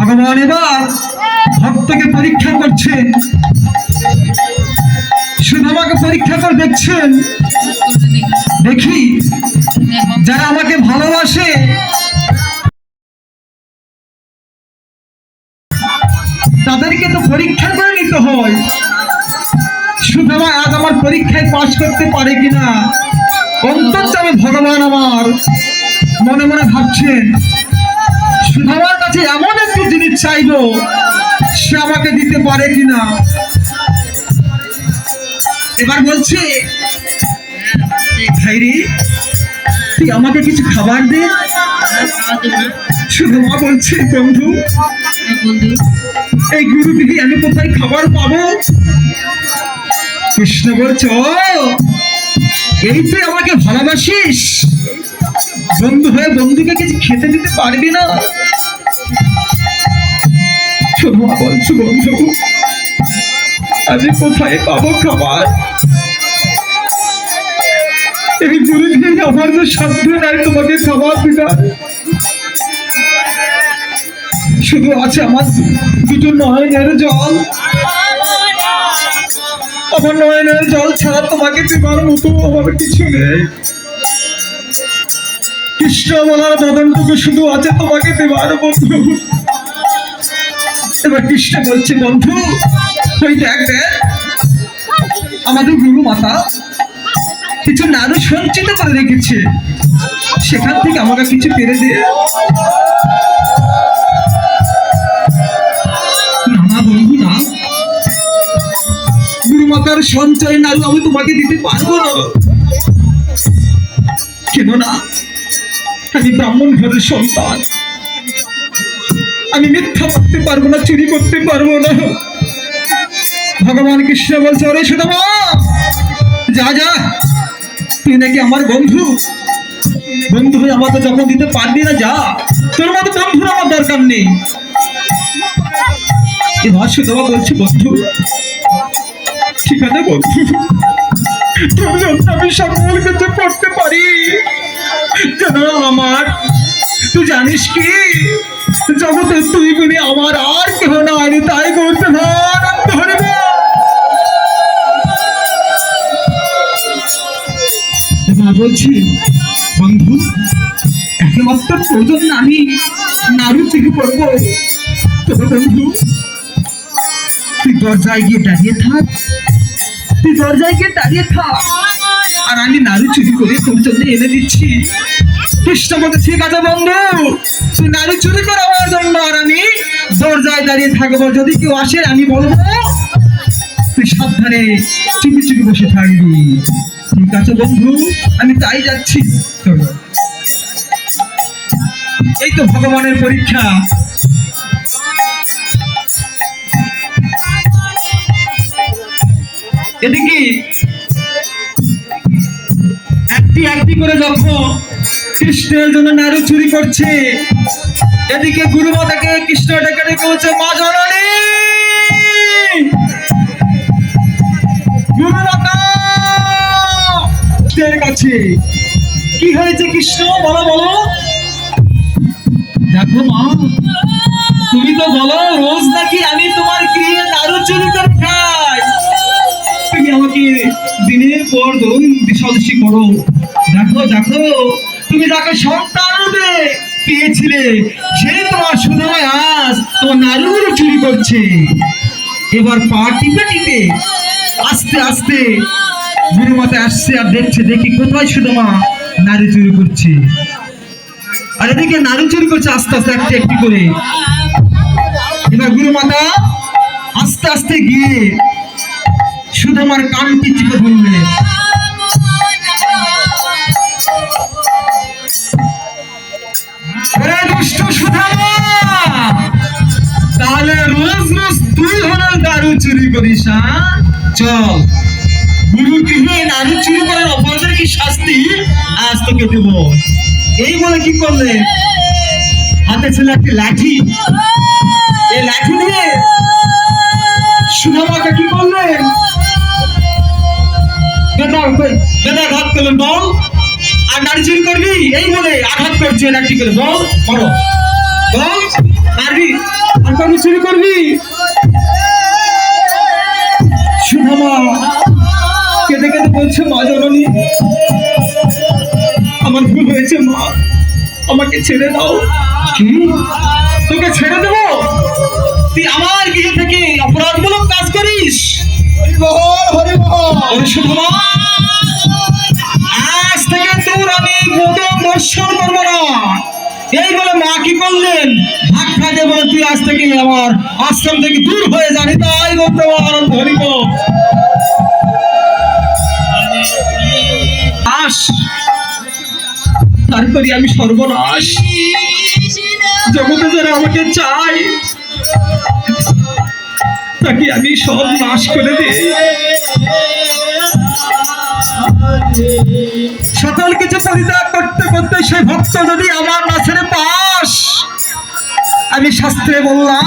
ভগবান এবার ভক্তকে পরীক্ষা করছেন, শুধু আমাকে পরীক্ষা করে দেখছেন, দেখি যারা আমাকে ভালোবাসে তাদেরকে তো পরীক্ষা করে নিতে হয়, শুধু আমার আজ আমার পরীক্ষায় পাশ করতে পারে কিনা। অন্তত আমি ভগবান আমার মনে মনে ভাবছেন, শুধু আমার কাছে এমন একটি জিনিস চাইবো, সে আমাকে দিতে পারে কিনা। এবার বলছে, ভাইরি তুই আমাকে কিছু খাবার দে। শুধু মা বলছে, বন্ধু এই গুরু দিদি আমি কোথায় খাবার পাবো? কৃষ্ণ বলছে, ও এই তুই আমাকে ভালোবাসিস, বন্ধু হয়ে বন্ধুকে কিছু খেতে দিতে পারবি না? মা বলছে, বন্ধু আমি কোথায় পাবো খাবার? এই গুরু দিদি আমার তো সাধ্য নাই তোমাকে খাবার দিবার, শুধু আছে আমার দুটো নয়নের জল। আমার নয়নের জল ছাড়া তোমাকে দেবার মতো আমার কিছু নেই। কৃষ্ণ বলার বদনটুকু শুধু আছে তোমাকে দেবার বন্ধু। এবার কৃষ্ণ বলছে, বন্ধু তুই দেখ দেখ আমাদের গুরু মাতা কিছু নাড়ু সঞ্চিত করে রেখেছে, সেখান থেকে আমাকে কিছু পেরে দে। না বন্ধু না, গুরু মাতার সঞ্চয় নাড়ু আমি তোমাকে দিতে পারবো না। কেন না, আমি ব্রাহ্মণ ঘরের সন্তান, আমি মিথ্যা করতে পারবো না, চুরি করতে পারবো না। ভগবান কৃষ্ণ বলছে, ওরে সুদামা যা যা, তুই নাকি আমার বন্ধু, বন্ধু হয়ে আমাকে যখন দিতে পারবি না, যা, তোর মতো বন্ধুর আমার দরকার নেই। এবার সুদামা বলছে, বন্ধু ঠিক আছে বন্ধু, তোর জন্য আমি সকল কিছু করতে পারি। যেন আমার তুই জানিস কি, জগতে তুই বলি আমার আর কেহ নাই, তাই করতে ধরবে। বলছি বন্ধু একমাত্র প্রয়োজন আমি নাড়ু থেকে করবো, তবে বন্ধু তুই দরজায় গিয়ে দাঁড়িয়ে থাক, তুই দরজায় গিয়ে দাঁড়িয়ে থাক, আর আমি নাড়ু চুরি করে তোর জন্য এনে দিচ্ছি। কৃষ্ণ বলতে, ঠিক আছে বন্ধু তুই নাড়ু চুরি কর আমার জন্য, আর আমি দরজায় দাঁড়িয়ে থাকবো, যদি কেউ আসে আমি বলবো তুই সাবধানে চুপি চুপি বসে থাকবি। ঠিক আছে বন্ধু, আমি তাই যাচ্ছি। এই তো ভগবানের পরীক্ষা। এদিকে একটি করে যখন কৃষ্ণের জন্য নাড়ু চুরি করছে, এদিকে গুরু মাতাকে কৃষ্ণ ডেকে ডেকে বলছে, মা জননী গুরু মাতা কাছে কি হয়েছে কৃষ্ণ, বলো বলো। দেখো মা, তুমি তো বলো রোজ নাকি আমি তোমার গৃহে নাড়ু চুরি করে খাই, তুমি আমাকে দিনের পর দিন বিসদৃষ্টি করো। দেখো দেখো তুমি যাকে সন্তান রূপে পেয়েছিলে, সেই তোমার সুদামায় আজ তোমার নাড়ুগুলো চুরি করছে। এবার পা টিপে টিপে আস্তে আস্তে গুরু মাতা আসছে, আর দেখছে, দেখি কোথায় সুদামা নাড়ু চুরি করছে, আর এদিকে নাড়ু চুরি করছে আস্তে আস্তে একটি একটি করে। এবার গুরু মাতা আস্তে আস্তে গিয়ে সুদামার কানটি চিপে ধরবে। তাহলে রোজ রোজ তুই হলো নাড়ু চুরি করিস? চল গুরু গৃহে নাড়ু চুরি করার অপরাধের কি শাস্তি আজ তোকে দেব। এই বলে কি করলে, হাতে ছিল একটি লাঠি, এই লাঠি দিয়ে সুদামাকে কি করলেন, বেদাঘাত করলেন। বল আর নাড়ু চুরি করবি, এই বলে আঘাত করছে একটি করে, বল মারো, বল মারবি। টাকা চুরি করবি? সুধামা কেঁদে কেঁদে বলছে, মা জননী, আমার ভুল হয়েছে মা, আমাকে ছেড়ে দাও। কি, তোকে ছেড়ে দেবো? তুই আমার গৃহে থেকে অপরাধমূলক কাজ করিস? সুধামা, আজ থেকে তোর আমি গোদম দর্শন করবো না। এই বলে মা কি করলেন, ভাগ খাইতে বলে তুই আজ থেকে আমার আশ্রম থেকে দূর হয়ে জানি। তাই বলতে আনন্দ হরিব আস, তারপরে আমি সর্বনাশ। জগতে যারা আমাকে চাই তাকে আমি সব নাশ করে দিই। সকল কিছু পরিত্যাগ করতে করতে সেই ভক্ত যদি আমার না ছেড়ে পাস, আমি শাস্ত্রে বললাম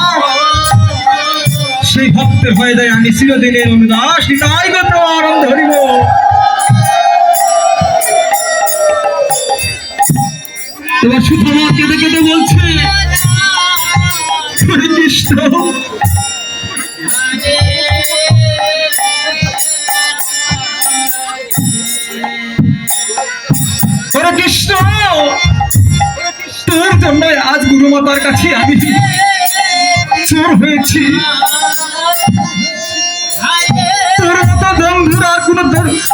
সেই ভক্তের হয়ে যায় আমি চিরদিনের অনুদাস। তাই কত আনন্দ হরিব। এবার সুধামা কেঁদে কেঁদে বলছে, হরে কৃষ্ণ, হরে কৃষ্ণ, তোর জন্য আজ গুরু মাতার কাছে আমি চোর হয়েছি। তোর মতো বন্ধুর আর কোনো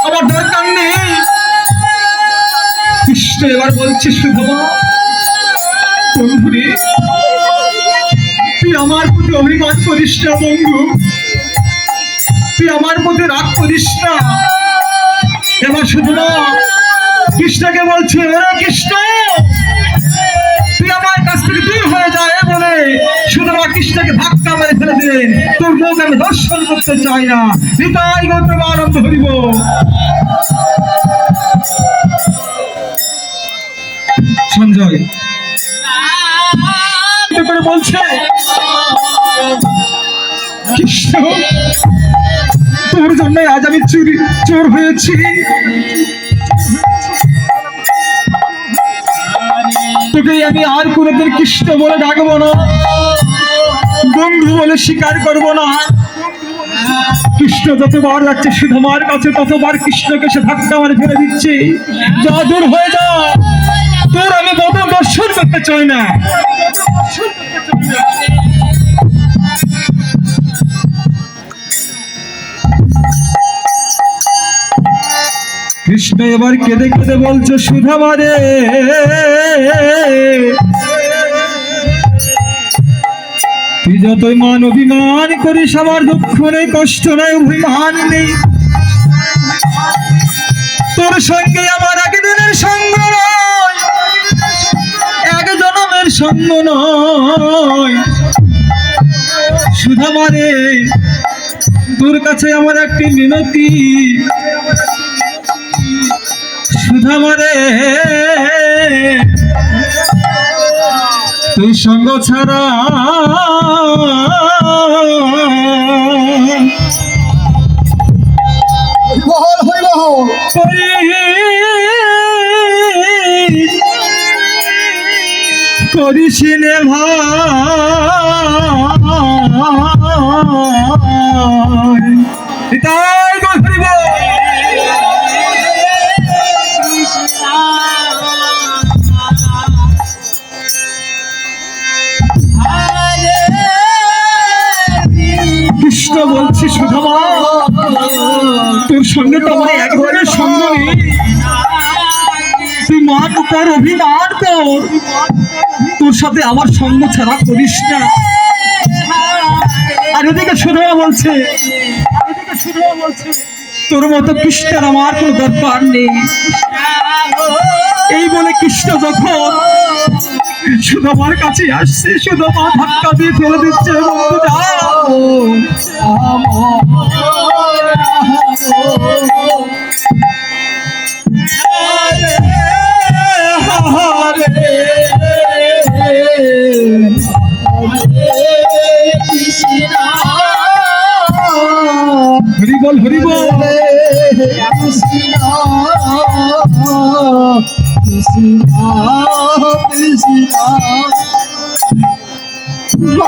আমার দরকার নেই। কৃষ্ণ এবার বলছে, সুধামা বন্ধুরে, তুই আমার প্রতি অভিমান করিস না বন্ধু, তুই আমার প্রতি রাগ করিস না। এবার সুধামা কৃষ্ণকে বলছে, ওরে কৃষ্ণ, তুই আমার কাছ থেকে দূর হয়ে যায় বলে সুধামা কৃষ্ণকে ধাক্কা মেরে ফেলে দিলেন। তোর মুখ আমি দর্শন করতে চাই না। নিতাই গৌতম আনন্দ হরিব। সঞ্জয় করে বলছে, কৃষ্ণ, তোর জন্য আজ আমি চোর হয়েছি। তোকে আমি আর কোনোদিন কৃষ্ণ বলে ডাকবো না, বন্ধু বলে স্বীকার করবো না। কৃষ্ণ যতবার যাচ্ছে সুধামার কাছে ততবার কৃষ্ণকে সে ধাক্কা মারে ফেলে দিচ্ছে। যা দূর হয়ে যা, তোর আমি বদন দর্শন করতে চাই না। কৃষ্ণ এবার কেঁদে কেঁদে বলছে, সুধামা রে, তুই যতই মান অভিমান করিস আমার দুঃখ নেই, কষ্ট নেই, অভিমান নেই। তোর সঙ্গে আমার একদিনের সঙ্গ নয়, এক জনমের সঙ্গ নয়। সুধামা রে, তোর কাছে আমার একটি মিনতি। সুধামা রে, তুই সঙ্গ ছাড়া করিস নে ভাই। তাই বলব কৃষ্ণ বলছি, সুধামা তোর সঙ্গে তো আমার একবারের সঙ্গ নেই। তুই মান কর, অভিমান কর, তোর সাথে আমার সঙ্গ ছাড়া করিস না। আর এদিকে সুধামা বলছে, তোর মতো কৃষ্ণের আমার কোনো দরকার নেই। এই বলে কৃষ্ণ যখন সুধামার কাছে আসছে, সুধামা ধাক্কা দিয়ে ফেলে দিচ্ছে, হরিবল হরিবল।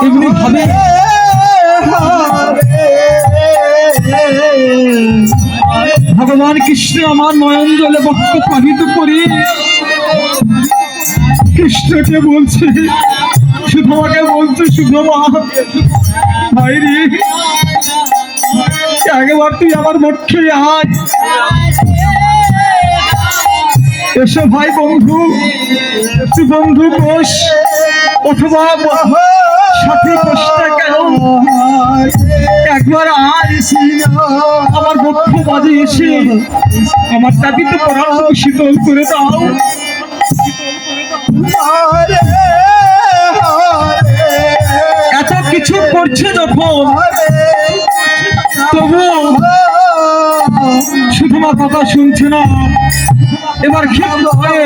এমনি ভাবে ভগবান কৃষ্ণ আমার নয়ন জলে বক্ষ পানিত করে কৃষ্ণকে বলছে, সুধমাকে বলছে, সুধমা ভাই রে, একবার তুই আমার পক্ষে আয়, এসো ভাই বন্ধু, তুই বন্ধু কোষ অথবা সাথে কোষটা কেন, একবার আয় আমার পক্ষ মাঝে এসে আমার তাবিত পরাণ শীতল করে দাও। এত কিছু করছে যখন, তবুও সুধমা কথা শুনছে না। এবার ক্ষিপ্ত হয়ে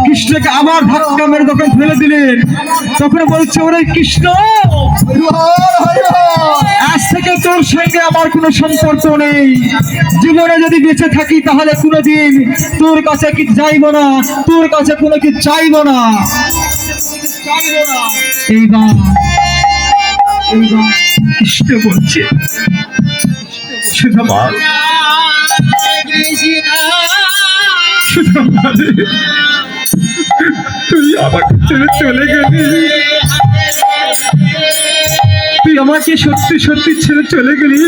কৃষ্ণকে আবার ধাক্কা মেরে যখন ফেলে দিলেন, তখন বলছে, ওরে কৃষ্ণ, আজ থেকে তোর সঙ্গে আমার কোনো সম্পর্ক নেই, জীবনে যদি বেঁচে থাকি তাহলে কোনোদিন তোর কাছে কি চাইবো না, তোর কাছে কোনো কি চাইবো না। এইবার কৃষ্ণ বলছে, সুধমা, তুই আমাকে ছেড়ে চলে গেলি, তুই আমাকে সত্যি সত্যি ছেড়ে চলে গেলি,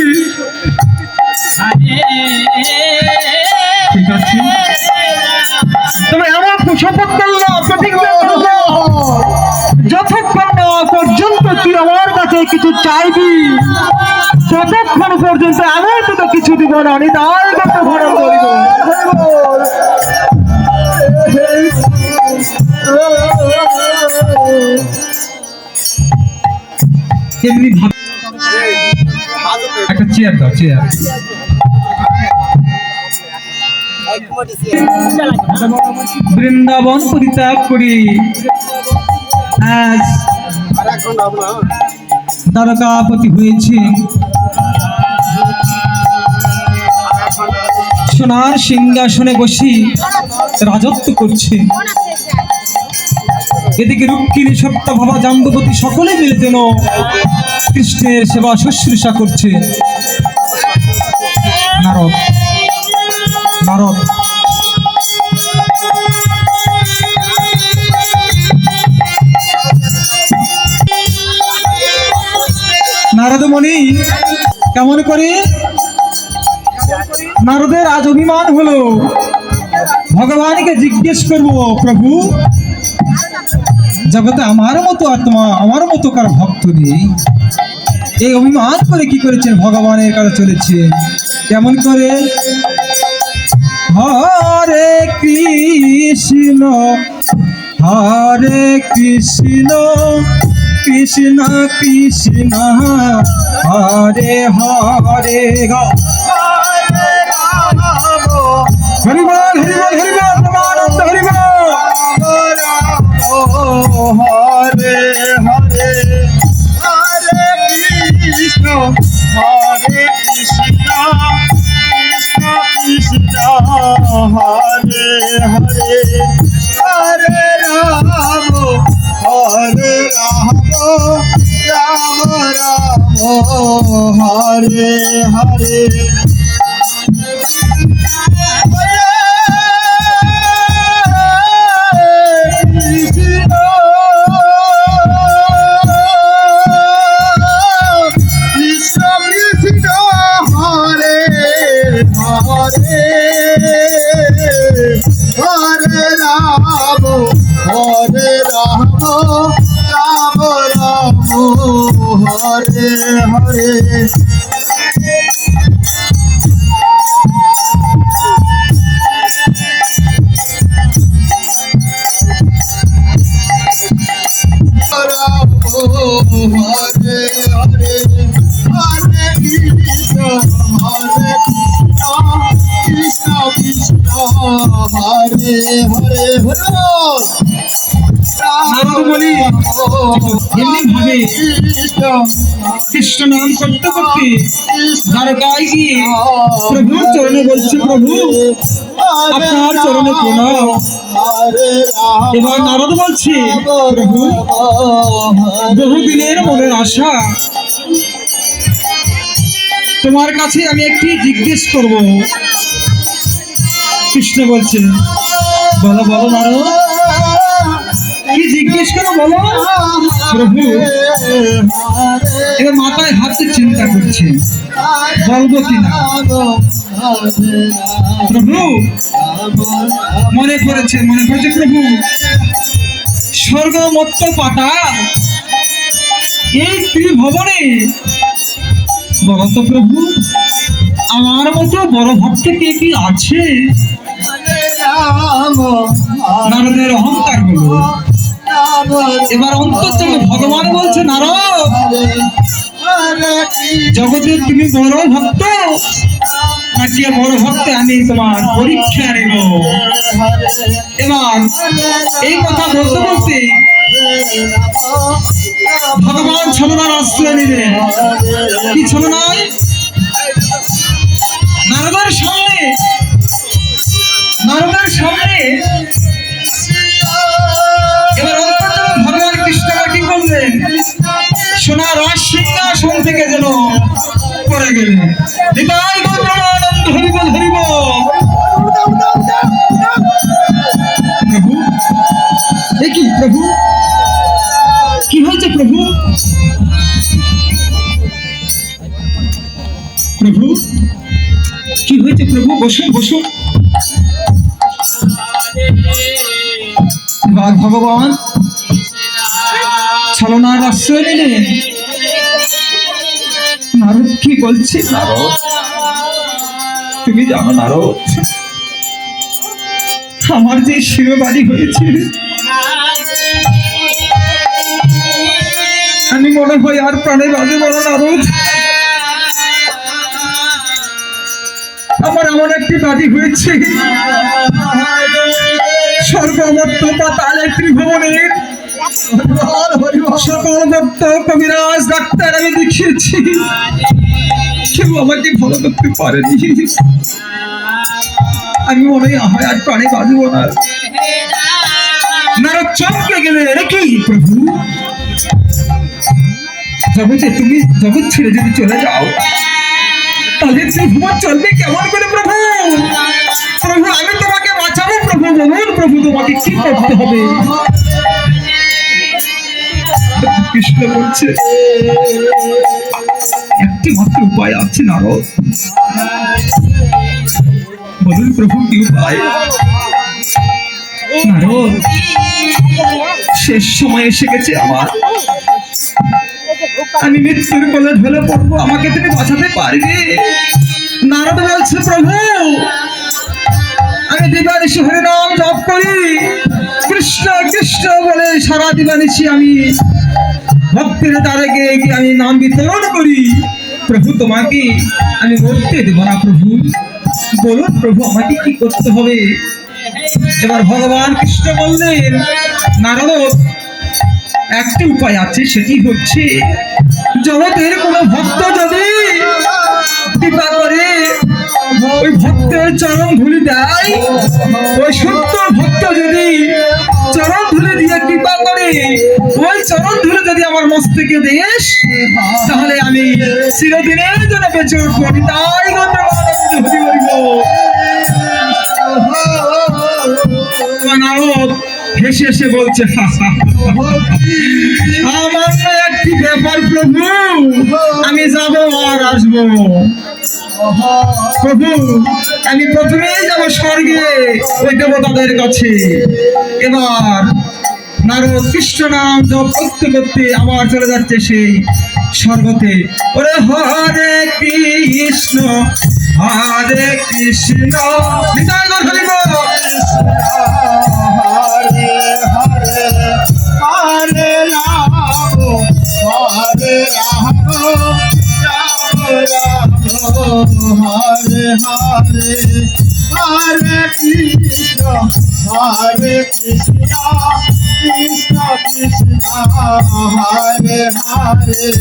ঠিক আছে, তবে আমার শপথ করলো, প্রতিজ্ঞা করলো, যতক্ষণ না পর্যন্ত তুই আমার কাছে কিছু চাইবি ততক্ষণ পর্যন্ত আমি তোকে কিছু দিব না, আমি তার কাছে ভরণ করিব। এমনি একটা চেয়ার দাও, চেয়ার। বৃন্দাবন পরিত্যাগ করি আজ দ্বারকাপতি হয়েছে, সোনার সিংহাসনে বসি রাজত্ব করছে। এদিকে রুক্মিণী, সত্যভামা, জাম্বুবতী সকলে মিলে যেন কৃষ্ণের সেবা শুশ্রূষা করছে। নারদ নারদ নারদমণি কেমন করে? নারদের আজ অভিমান হলো, ভগবানকে জিজ্ঞেস করব, প্রভু জগতে আমার মতো আত্মা, আমার মতো কার ভক্ত নেই, এই অভিমান করে কি করেছেন, ভগবানের কাছে চলেছে কেমন করে? হরে কৃষ্ণ হরে কৃষ্ণ কৃষ্ণ কৃষ্ণ হরে হরে, হরিবল হরিবল হরিবল, প্রমানন্দ হরিবল, হরে হরে হরে কৃষ্ণ হরে কৃষ্ণ কৃষ্ণ কৃষ্ণ হরে হরে, হরে রাম হরে রাম রাম রাম হরে হরে। हरे राम हरे राम राम राम हरे हरे। हरे हरे हरे कृष्ण कृष्ण कृष्ण हरे हरे हरे। নারদ বলি এমনি ভাবে কৃষ্ণ নাম করতে করতে দ্বারকায় গিয়ে প্রভুর চরণে বলছে, প্রভু আপনার চরণে প্রণাম। এবার নারদ বলছে, প্রভু বহুদিনের মনের আশা, তোমার কাছে আমি একটি জিজ্ঞেস করব। কৃষ্ণ বলছে, বলো বলো নারদ, কি জিজ্ঞেস করো বলো। প্রভু এবার মাথায় হাতে চিন্তা করছে, বলবো কিনা। প্রভু মনে করেছে প্রভু স্বর্গ মত্ত পাতা এই ত্রিভুবনে বলতো প্রভু আমার মতো বড় ভক্ত কে কি আছে। নারদের অহংকার হলো। এবার অন্তর্যামী ভগবান বলছে, নারদ জগতের তুমি বড় ভক্ত নাকি বড় ভক্ত আমি তোমার পরীক্ষা নেব। এবার এই কথা বলতে বলতে ভগবান ছলনার আশ্রয় নিলেন। কি ছলনায়? নারদের সামনে এবার ভগবান কৃষ্ণ কি করলেন, সোনার সিংহাসন থেকে যেন পড়ে গেলেন। নিতাই গৌর আনন্দ হরিব ধরিব। প্রভু এ কি প্রভু, কি হয়েছে প্রভু? প্রভু কি হয়েছে প্রভু? বসুন বসুন। ভগবান ছলনার আশ্রয় নিলেন। নারদ কি বলছে? নারদ তুমি জানো নারদ, আমার যে শিরোবাড়ি হয়েছে আমি মনে হয় আর প্রাণে বাজে বলো নারদ। আমার এমন একটি বাড়ি হয়েছে স্বর্গমত্ত পাতাল ত্রিভুবনের সকল ভক্ত কবিরাজ ডাক্তার আমি দেখিয়েছি, কেউ আমাকে ভালো করতে পারেনি। আমি মনে হয় আর প্রাণে বাঁচব না। নারদ চমকে গেলে, কি প্রভু জগতে তুমি জগৎ ছেড়ে যদি চলে যাও তাহলে ত্রিভুবন চলবে কেমন করে প্রভু? প্রভু আমি তোমাকে বাঁচাবো প্রভু, বলুন প্রভু তোমাকে কি করতে হবে? কৃষ্ণ বলছে, একটি মাত্র উপায় আছে নারদ, বলুন প্রভু কি উপায়? নারদ শেষ সময় এসে গেছে আমার, আমি মৃত্যুর কোলে ঢলে পড়বো, আমাকে তুমি বাঁচাতে পারবে? নারদ বলছে, প্রভু আমি দিবানিশি হরি নাম জপ করি, কৃষ্ণ কৃষ্ণ বলে সারা দিবানিশি আমি ভক্তের দ্বারে গিয়ে আমি নাম বিতরণ করি। প্রভু তোমাকে আমি মরতে দেব না প্রভু, বলুন প্রভু আমাকে কি করতে হবে? এবার ভগবান কৃষ্ণ বললেন, নারদ একটি উপায় আছে, সেটি হচ্ছে জগতের কোন ভক্ত যদি কৃপা করে ওই ভক্তের চরণ ধুলি দেয়, ওই সত্য ভক্ত যদি চরণ ধুলি দিয়ে কৃপা করে, ওই চরণ ধুলি যদি আমার মস্তকে দেশ, তাহলে আমি চিরদিনের জন্য বেঁচে উঠবো। তাই নারদ হেসে হেসে বলছে, আমার একটি ব্যাপার প্রভু, আমি যাবো আর আসবো প্রভু, আমি প্রথমেই যাব স্বর্গে ওই দেবতাদের কাছে। এবার নারদ কৃষ্ণ নাম জপ করতে করতে আবার চলে যাচ্ছে সেই স্বর্গতে। ওরে হরে কৃষ্ণ হরে কৃষ্ণ, নিতাই গৌর হরি বল। হরে হরে হরে রাম হরে Ram Ram Ram Hare Hare Hare Krishna Krishna Krishna Hare Hare